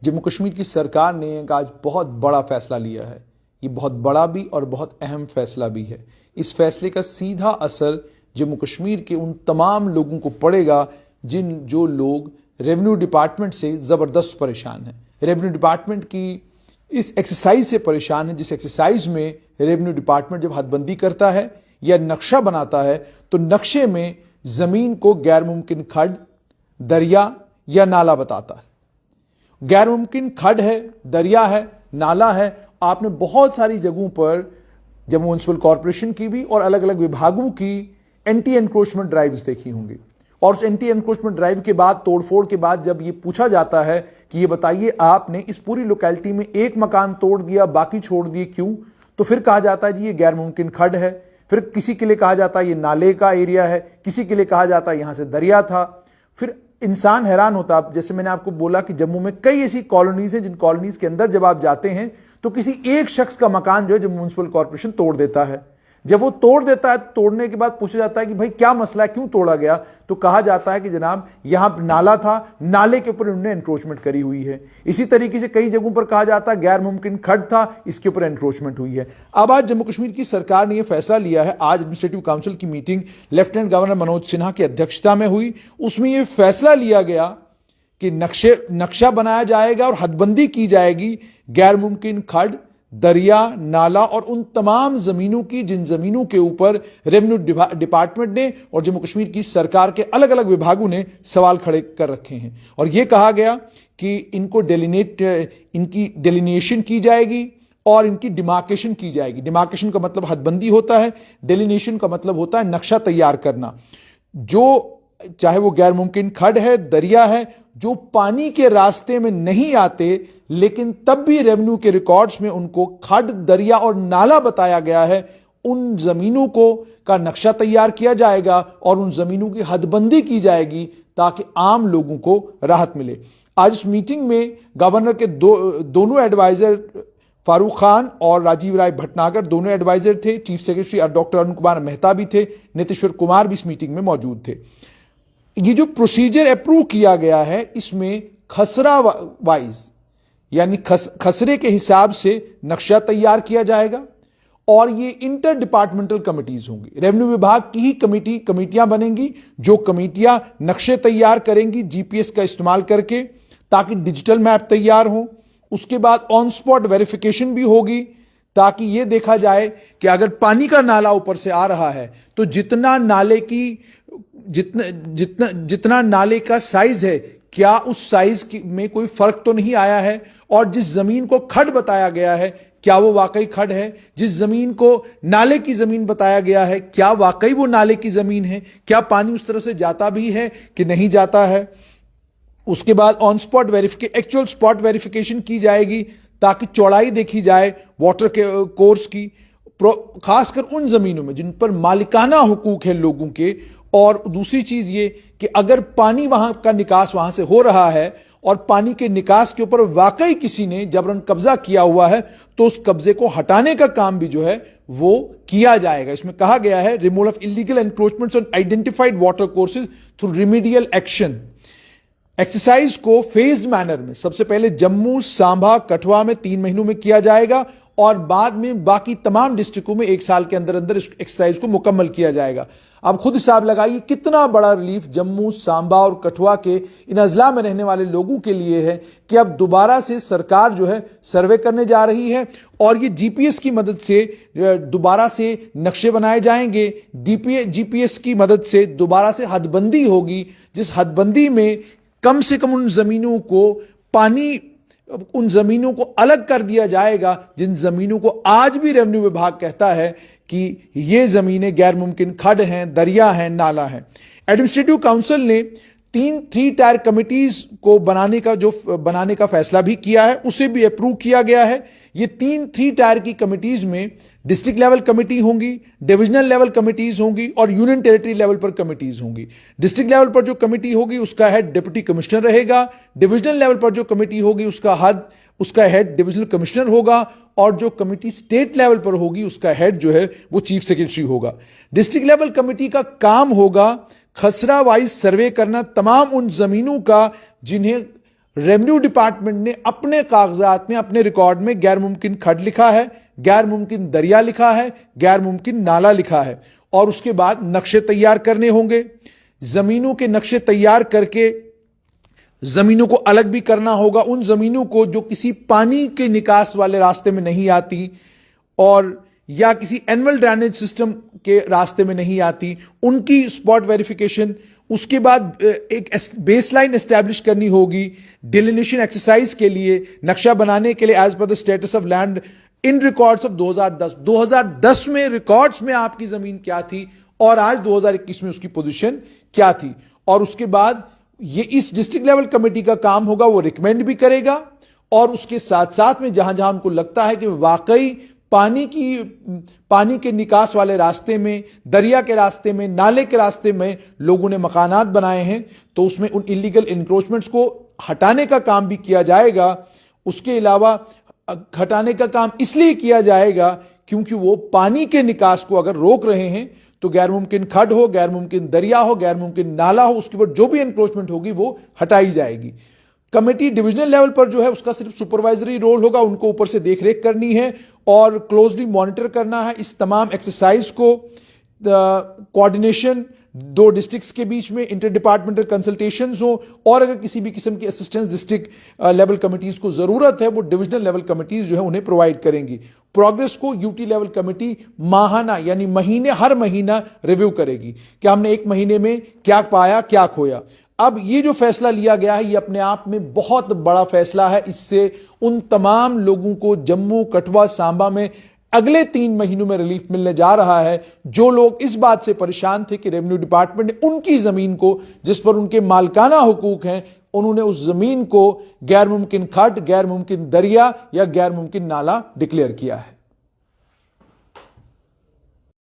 जम्मू कश्मीर की सरकार ने एक आज बहुत बड़ा फैसला लिया है। ये बहुत बड़ा भी और बहुत अहम फैसला भी है। इस फैसले का सीधा असर जम्मू कश्मीर के उन तमाम लोगों को पड़ेगा जो लोग रेवेन्यू डिपार्टमेंट से जबरदस्त परेशान हैं। रेवेन्यू डिपार्टमेंट की इस एक्सरसाइज से परेशान है, जिस एक्सरसाइज में रेवेन्यू डिपार्टमेंट जब हदबंदी करता है या नक्शा बनाता है तो नक्शे में जमीन को गैर मुमकिन खड्ड, दरिया या नाला बताता है। गैर मुमकिन खड्ड है, दरिया है, नाला है। आपने बहुत सारी जगहों पर जम्मू म्युनिसिपल कॉरपोरेशन की भी और अलग अलग विभागों की एंटी एनक्रोचमेंट ड्राइव्स देखी होंगी। और उस एंटी एनक्रोचमेंट ड्राइव के बाद, तोड़फोड़ के बाद जब ये पूछा जाता है कि ये बताइए आपने इस पूरी लोकेलिटी में एक मकान तोड़ दिया, बाकी छोड़ दिए क्यों, तो फिर कहा जाता है जी ये गैर मुमकिन खड्ड है। फिर किसी के लिए कहा जाता है ये नाले का एरिया है, किसी के लिए कहा जाता है यहां से दरिया था। फिर इंसान हैरान होता। जैसे मैंने आपको बोला कि जम्मू में कई ऐसी कॉलोनीज हैं जिन कॉलोनीज के अंदर जब आप जाते हैं तो किसी एक शख्स का मकान जो है जम्मू म्युनिसिपल कॉर्पोरेशन तोड़ देता है। जब वो तोड़ देता है, तोड़ने के बाद पूछा जाता है कि भाई क्या मसला है, क्यों तोड़ा गया, तो कहा जाता है कि जनाब यहां नाला था, नाले के ऊपर उन्होंने एनक्रोचमेंट करी हुई है। इसी तरीके से कई जगहों पर कहा जाता है गैर मुमकिन खड्ड था, इसके ऊपर एनक्रोचमेंट हुई है। अब आज जम्मू कश्मीर की सरकार ने यह फैसला लिया है। आज एडमिनिस्ट्रेटिव काउंसिल की meeting lieutenant governor Manoj Sinha की अध्यक्षता में हुई। उसमें यह फैसला लिया गया कि नक्शा बनाया जाएगा और हदबंदी की जाएगी गैर मुमकिन खड्ड, दरिया, नाला और उन तमाम जमीनों की जिन जमीनों के ऊपर रेवेन्यू डिपार्टमेंट ने और जम्मू कश्मीर की सरकार के अलग अलग विभागों ने सवाल खड़े कर रखे हैं। और यह कहा गया कि इनकी डेलिनेशन की जाएगी और इनकी डिमार्केशन की जाएगी। डिमार्केशन का मतलब हदबंदी होता है, डेलिनेशन का मतलब होता है नक्शा तैयार करना। जो चाहे वो गैर मुमकिन खड्ड है, दरिया है, जो पानी के रास्ते में नहीं आते लेकिन तब भी रेवेन्यू के रिकॉर्ड्स में उनको खड्ड, दरिया और नाला बताया गया है, उन जमीनों का नक्शा तैयार किया जाएगा और उन जमीनों की हदबंदी की जाएगी ताकि आम लोगों को राहत मिले। आज इस मीटिंग में गवर्नर के दोनों एडवाइजर फारूक खान और राजीव राय भटनागर दोनों एडवाइजर थे। Chief secretary doctor Arun Kumar Mehta भी थे। नीतीश्वर कुमार भी इस मीटिंग में मौजूद थे। ये जो प्रोसीजर अप्रूव किया गया है इसमें खसरा वाइज यानी खसरे के हिसाब से नक्शा तैयार किया जाएगा और ये इंटर डिपार्टमेंटल कमिटीज होंगी। रेवेन्यू विभाग की ही कमिटियां बनेंगी जो कमिटियां नक्शे तैयार करेंगी जीपीएस का इस्तेमाल करके ताकि डिजिटल मैप तैयार हो। उसके बाद ऑन स्पॉट वेरिफिकेशन भी होगी ताकि यह देखा जाए कि अगर पानी का नाला ऊपर से आ रहा है तो जितना नाले का साइज है क्या उस साइज में कोई फर्क तो नहीं आया है, और जिस जमीन को खड्ड बताया गया है क्या वो वाकई खड्ड है, जिस जमीन को नाले की जमीन बताया गया है क्या वाकई वो नाले की जमीन है, क्या पानी उस तरफ से जाता भी है कि नहीं जाता है। उसके बाद on spot actual spot verification की जाएगी ताकि चौड़ाई देखी जाए वाटर के कोर्स की, खासकर उन जमीनों में जिन पर मालिकाना हुकूक है लोगों के। और दूसरी चीज ये कि अगर पानी वहां का निकास वहां से हो रहा है और पानी के निकास के ऊपर वाकई किसी ने जबरन कब्जा किया हुआ है तो उस कब्जे को हटाने का काम भी जो है वो किया जाएगा। इसमें कहा गया है removal of illegal encroachments on identified water courses through remedial action. Exercise को फेज मैनर में सबसे पहले जम्मू, सांबा, कठुआ में 3 महीनों में किया जाएगा और बाद में बाकी तमाम डिस्ट्रिक्टों में 1 साल के अंदर अंदर इस एक्सरसाइज को मुकम्मल किया जाएगा। अब खुद हिसाब लगाइए कितना बड़ा रिलीफ जम्मू, सांबा और कठुआ के इन अजला में रहने वाले लोगों के लिए है कि अब दोबारा से सरकार जो है सर्वे करने जा रही है और ये जीपीएस की मदद से दोबारा से नक्शे बनाए जाएंगे। जीपीएस की मदद से दोबारा से हदबंदी होगी, जिस हदबंदी में कम से कम उन जमीनों को अलग कर दिया जाएगा जिन जमीनों को आज भी रेवेन्यू विभाग कहता है कि ये जमीनें गैर मुमकिन खड्ड हैं, दरिया हैं, नाला हैं। एडमिनिस्ट्रेटिव काउंसिल ने 3 टायर कमिटीज को बनाने का फैसला भी किया है, उसे भी अप्रूव किया गया है। ये 3 टायर की कमिटीज में डिस्ट्रिक्ट लेवल कमेटी होंगी, डिविजनल लेवल कमिटीज होंगी और यूनियन टेरिटरी लेवल पर कमिटीज होंगी। डिस्ट्रिक्ट लेवल पर जो कमेटी होगी उसका हेड डिप्टी कमिश्नर रहेगा। डिविजनल लेवल पर जो कमेटी होगी उसका हेड डिविजनल कमिश्नर होगा और जो कमेटी स्टेट लेवल पर होगी उसका हेड जो है वो चीफ सेक्रेटरी होगा। डिस्ट्रिक्ट लेवल कमेटी का काम होगा खसरा वाइज सर्वे करना तमाम उन जमीनों का जिन्हें रेवेन्यू डिपार्टमेंट ने अपने कागजात में, अपने रिकॉर्ड में गैर मुमकिन खड्ड लिखा है, गैर मुमकिन दरिया लिखा है, गैर मुमकिन नाला लिखा है। और उसके बाद नक्शे तैयार करने होंगे। जमीनों के नक्शे तैयार करके जमीनों को अलग भी करना होगा। उन जमीनों को जो किसी पानी के निकास वाले रास्ते में नहीं आती और या किसी एनुअल ड्रेनेज सिस्टम के रास्ते में नहीं आती, उनकी स्पॉट वेरिफिकेशन। उसके बाद एक बेसलाइन एस्टैब्लिश करनी होगी डिलिनेशन एक्सरसाइज के लिए, नक्शा बनाने के लिए as per the status of land in records of 2010 में रिकॉर्ड्स में आपकी जमीन क्या थी और आज 2021 में उसकी पोजीशन क्या थी। और उसके बाद ये इस डिस्ट्रिक्ट लेवल कमेटी का काम होगा, वो रिकमेंड भी करेगा और उसके साथ साथ में जहां जहां उनको लगता है कि वाकई पानी के निकास वाले रास्ते में, दरिया के रास्ते में, नाले के रास्ते में लोगों ने मकानात बनाए हैं, तो उसमें उन इलीगल इंक्रोचमेंट्स को हटाने का काम भी किया जाएगा। उसके अलावा हटाने का काम इसलिए किया जाएगा क्योंकि वो पानी के निकास को अगर रोक रहे हैं तो गैर मुमकिन खड्ड हो, गैर मुमकिन दरिया हो, गैर मुमकिन नाला हो, उसके ऊपर जो भी इंक्रोचमेंट होगी वो हटाई जाएगी। कमेटी डिविजनल लेवल पर जो है उसका सिर्फ सुपरवाइजरी रोल होगा, उनको ऊपर से देखरेख करनी है और क्लोजली मॉनिटर करना है इस तमाम एक्सरसाइज को। कोऑर्डिनेशन 2 डिस्ट्रिक्ट्स के बीच में इंटर डिपार्टमेंटल कंसल्टेशंस हो और अगर किसी भी किस्म की असिस्टेंस डिस्ट्रिक्ट लेवल कमिटीज को जरूरत है वो डिविजनल लेवल कमिटीज जो है उन्हें प्रोवाइड करेंगी। प्रोग्रेस को यूटी लेवल कमेटी माहाना यानी हर महीना रिव्यू करेगी कि हमने एक महीने में क्या पाया, क्या खोया। अब ये जो फैसला लिया गया है ये अपने आप में बहुत बड़ा फैसला है। इससे उन तमाम लोगों को जम्मू, कठुआ, सांबा में अगले 3 महीनों में रिलीफ मिलने जा रहा है जो लोग इस बात से परेशान थे कि रेवेन्यू डिपार्टमेंट ने उनकी जमीन को, जिस पर उनके मालकाना हुकूक हैं, उन्होंने उस जमीन को गैर मुमकिन खड्ड, गैर मुमकिन दरिया या गैर मुमकिन नाला डिक्लेयर किया है।